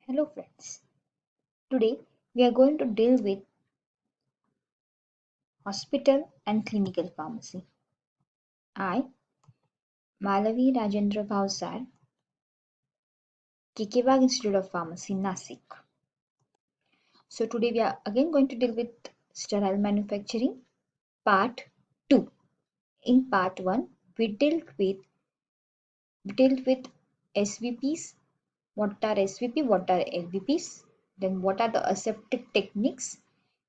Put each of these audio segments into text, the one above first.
Hello friends, today we are going to deal with hospital and clinical pharmacy. I, Malavi Rajendra Bhavsar, Kekebag Institute of Pharmacy, Nasik. So today we are again going to deal with sterile manufacturing, part 2. In part 1, we dealt with SVPs, what are SVP, what are LVPs, then what are the aseptic techniques,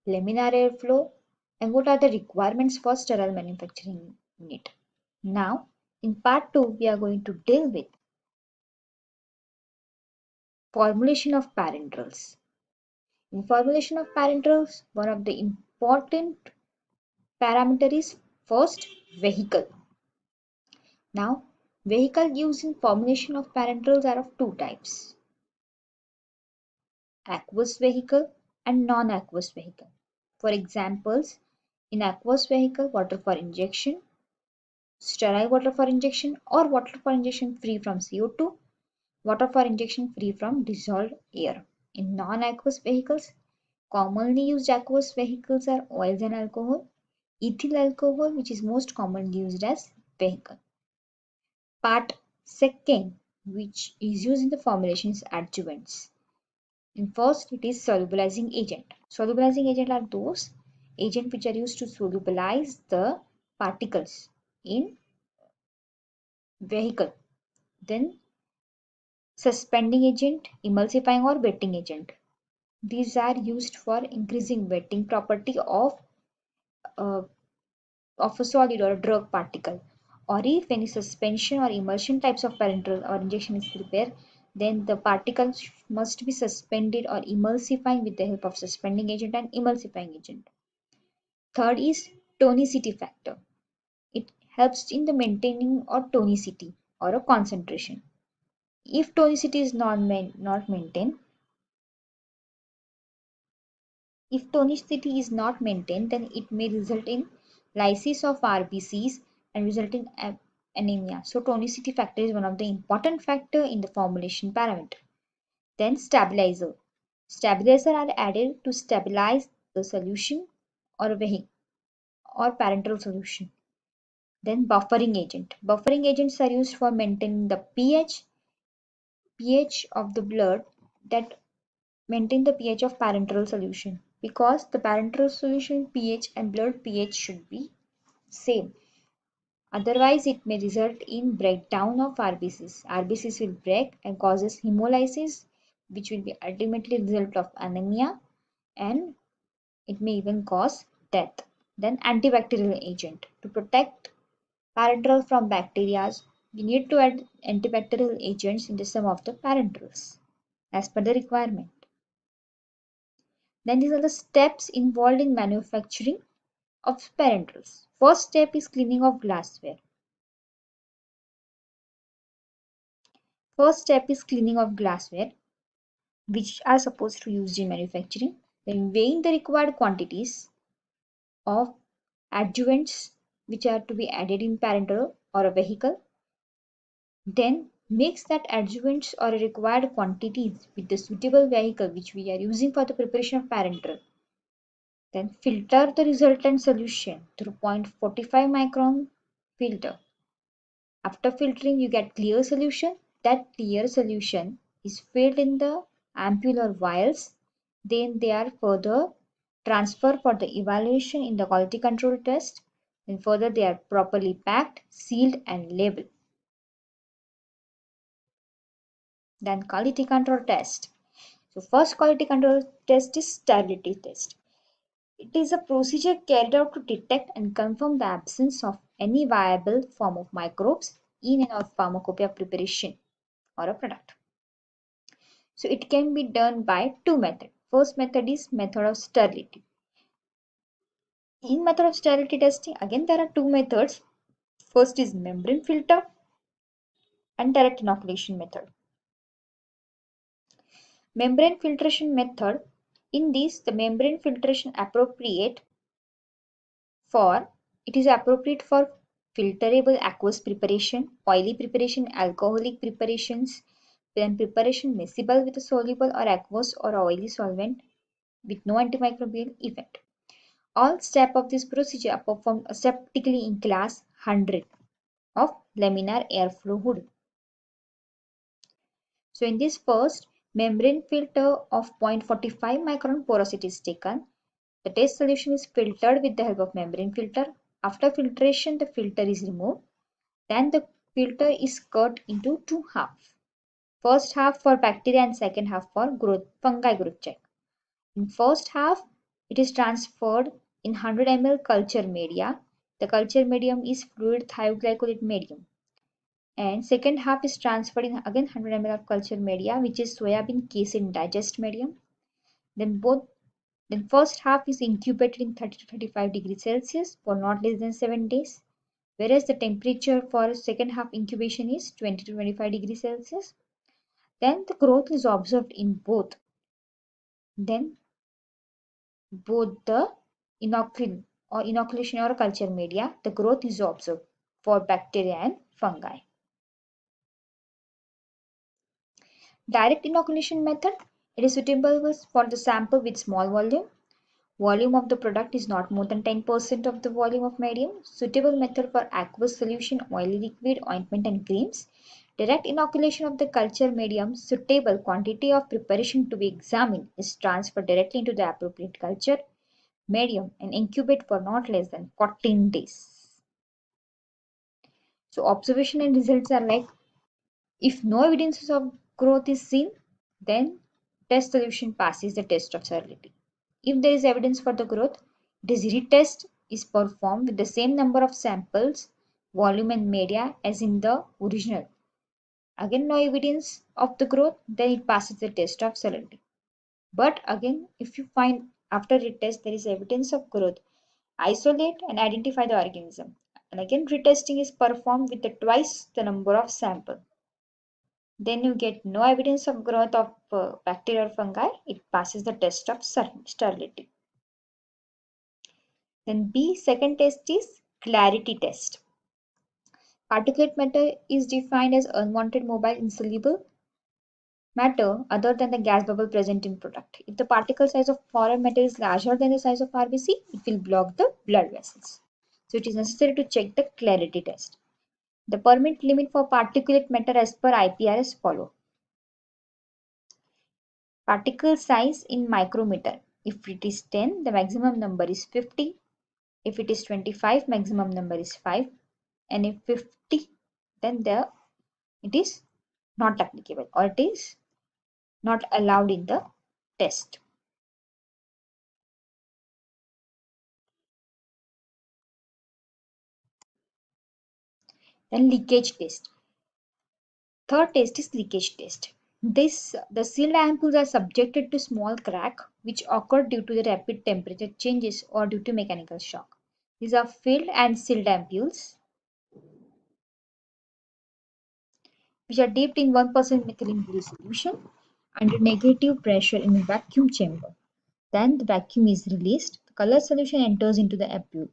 laminar airflow, and what are the requirements for sterile manufacturing unit. Now, in part 2, we are going to deal with formulation of parenterals. In formulation of parenterals, one of the important parameter is first vehicle. Now, vehicle used in formulation of parenterals are of two types: aqueous vehicle and non-aqueous vehicle. For examples, in aqueous vehicle, water for injection, sterile water for injection, or water for injection free from CO2, water for injection free from dissolved air. In non-aqueous vehicles, commonly used aqueous vehicles are oils and alcohol, ethyl alcohol, which is most commonly used as vehicle. Part second, which is used in the formulation, is adjuvants. In first, it is solubilizing agent. Solubilizing agent are those agents which are used to solubilize the particles in vehicle. Then suspending agent, emulsifying or wetting agent. These are used for increasing wetting property uh, of a solid or a drug particle. Or if any suspension or emulsion types of parenteral or injection is prepared, then the particles must be suspended or emulsifying with the help of suspending agent and emulsifying agent. Third is tonicity factor. It helps in the maintaining of tonicity or a concentration. If tonicity is not maintained, then it may result in lysis of RBCs and result in anemia. So tonicity factor is one of the important factor in the formulation parameter. Then stabilizer. Stabilizer are added to stabilize the solution or vehicle or parenteral solution. Then buffering agent. Buffering agents are used for maintaining the pH of the blood, that maintain the pH of parenteral solution, because the parenteral solution pH and blood pH should be same. Otherwise, it may result in breakdown of RBCs. RBCs will break and causes hemolysis, which will be ultimately result of anemia, and it may even cause death. Then antibacterial agent. To protect parenteral from bacteria, we need to add antibacterial agents in the some of the parenterals as per the requirement. Then these are the steps involved in manufacturing of parenterals. First step is cleaning of glassware. First step is cleaning of glassware, which are supposed to be used in manufacturing. Then weighing the required quantities of adjuvants which are to be added in parenteral or a vehicle. Then mix that adjuvants or required quantities with the suitable vehicle which we are using for the preparation of parenteral. Then filter the resultant solution through 0.45 micron filter. After filtering, you get clear solution. That clear solution is filled in the ampule or vials. Then they are further transferred for the evaluation in the quality control test. Then further they are properly packed, sealed and labeled. Then quality control test. So first quality control test is sterility test. It is a procedure carried out to detect and confirm the absence of any viable form of microbes in an pharmacopoeia preparation or a product. So it can be done by two methods. First method is method of sterility. In method of sterility testing, again there are two methods. First is membrane filter and direct inoculation method. Membrane filtration method. In this, the membrane filtration it is appropriate for filterable aqueous preparation, oily preparation, alcoholic preparations, then preparation miscible with a soluble or aqueous or oily solvent with no antimicrobial effect. All steps of this procedure are performed aseptically in class 100 of laminar airflow hood. So in this first membrane filter of 0.45 micron porosity is taken. The test solution is filtered with the help of membrane filter. After filtration, the filter is removed. Then the filter is cut into two halves. First half for bacteria and second half for fungi growth check. In first half, it is transferred in 100 ml culture media. The culture medium is fluid thioglycolate medium. And second half is transferred in again 100 ml of culture media, which is soybean casein digest medium. Then first half is incubated in 30 to 35 degrees Celsius for not less than 7 days, whereas the temperature for second half incubation is 20 to 25 degrees Celsius. Then the growth is observed in both the inoculation or culture media. The growth is observed for bacteria and fungi. Direct inoculation method. It is suitable for the sample with small volume. Volume of the product is not more than 10% of the volume of medium. Suitable method for aqueous solution, oily liquid, ointment and creams. Direct inoculation of the culture medium. Suitable quantity of preparation to be examined is transferred directly into the appropriate culture medium and incubate for not less than 14 days. So observation and results are like, if no evidence of growth is seen, then test solution passes the test of sterility. If there is evidence for the growth, retest is performed with the same number of samples, volume and media as in the original. Again, no evidence of the growth, then it passes the test of sterility. But again, if you find after retest there is evidence of growth, isolate and identify the organism. And again, retesting is performed with twice the number of samples. Then you get no evidence of growth of bacteria or fungi. It passes the test of sterility. Then B, second test is clarity test. Particulate matter is defined as unwanted mobile insoluble matter other than the gas bubble present in product. If the particle size of foreign matter is larger than the size of RBC, it will block the blood vessels. So it is necessary to check the clarity test. The permit limit for particulate matter as per IPR is follow. Particle size in micrometer. If it is 10, the maximum number is 50. If it is 25, maximum number is 5. And if 50, then it is not applicable or it is not allowed in the test. Then leakage test. Third test is leakage test. The sealed ampoules are subjected to small crack which occur due to the rapid temperature changes or due to mechanical shock. These are filled and sealed ampoules which are dipped in 1% methylene blue solution under negative pressure in a vacuum chamber. Then the vacuum is released. The color solution enters into the ampoule,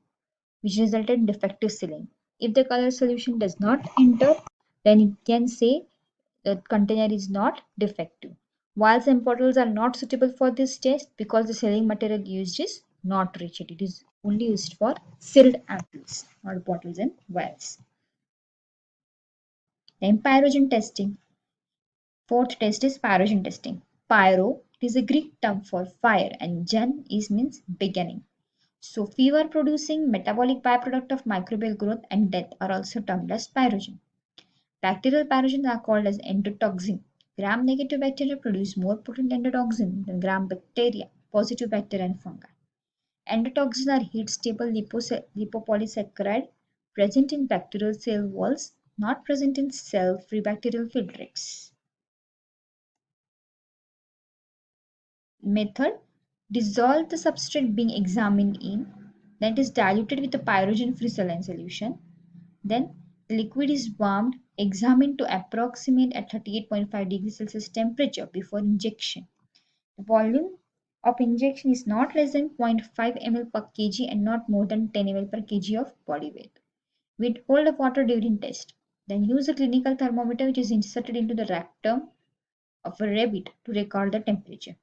which resulted in defective sealing. If the color solution does not enter, then it can say the container is not defective. Vials and bottles are not suitable for this test because the sealing material used is not rigid. It is only used for sealed ampoules, not bottles and vials. Then pyrogen testing. Fourth test is pyrogen testing. Pyro is a Greek term for fire and gen means beginning. So fever producing metabolic byproduct of microbial growth and death are also termed as pyrogen. Bacterial pyrogens are called as endotoxin. Gram-negative bacteria produce more potent endotoxin than gram bacteria, positive bacteria and fungi. Endotoxins are heat-stable lipopolysaccharide present in bacterial cell walls, not present in cell-free bacterial filtrates. Method: dissolve the substrate being examined in, then it is diluted with a pyrogen-free saline solution. Then the liquid is warmed, examined to approximate at 38.5 degrees Celsius temperature before injection. The volume of injection is not less than 0.5 ml per kg and not more than 10 ml per kg of body weight. Withhold the water during test. Then use a clinical thermometer which is inserted into the rectum of a rabbit to record the temperature.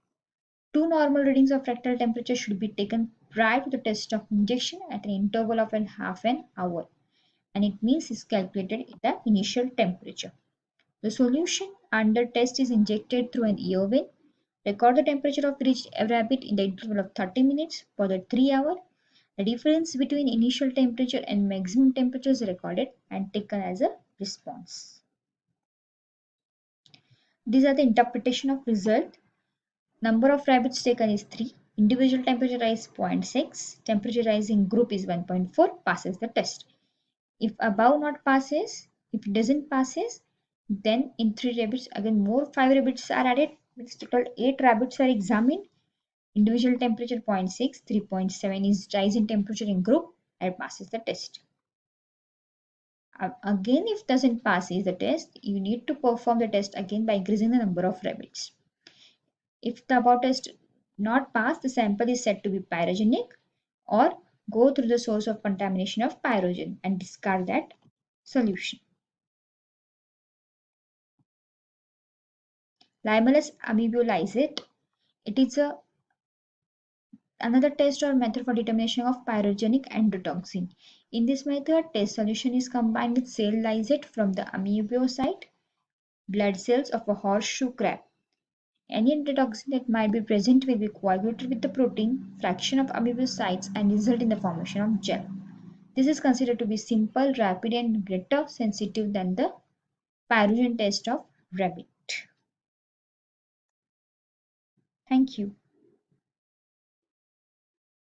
Two normal readings of rectal temperature should be taken prior to the test of injection at an interval of half an hour, and it means is calculated in the initial temperature. The solution under test is injected through an ear vein. Record the temperature of each rabbit in the interval of 30 minutes for the 3 hour. The difference between initial temperature and maximum temperature is recorded and taken as a response. These are the interpretation of result. Number of rabbits taken is 3. Individual temperature rise 0.6. Temperature rising group is 1.4. Passes the test. If above not passes, if it doesn't passes, then in 3 rabbits again more 5 rabbits are added. Means total 8 rabbits are examined. Individual temperature 0.6, 3.7 is rise in temperature in group and passes the test. Again, if doesn't passes the test, you need to perform the test again by increasing the number of rabbits. If the above test not pass, the sample is said to be pyrogenic or go through the source of contamination of pyrogen and discard that solution. Limeless amoebolizate. It is another test or method for determination of pyrogenic endotoxin. In this method, test solution is combined with cell lysate from the amoebocyte blood cells of a horseshoe crab. Any endotoxin that might be present will be coagulated with the protein fraction of amoebocytes and result in the formation of gel. This is considered to be simple, rapid, and greater sensitive than the pyrogen test of rabbit. Thank you.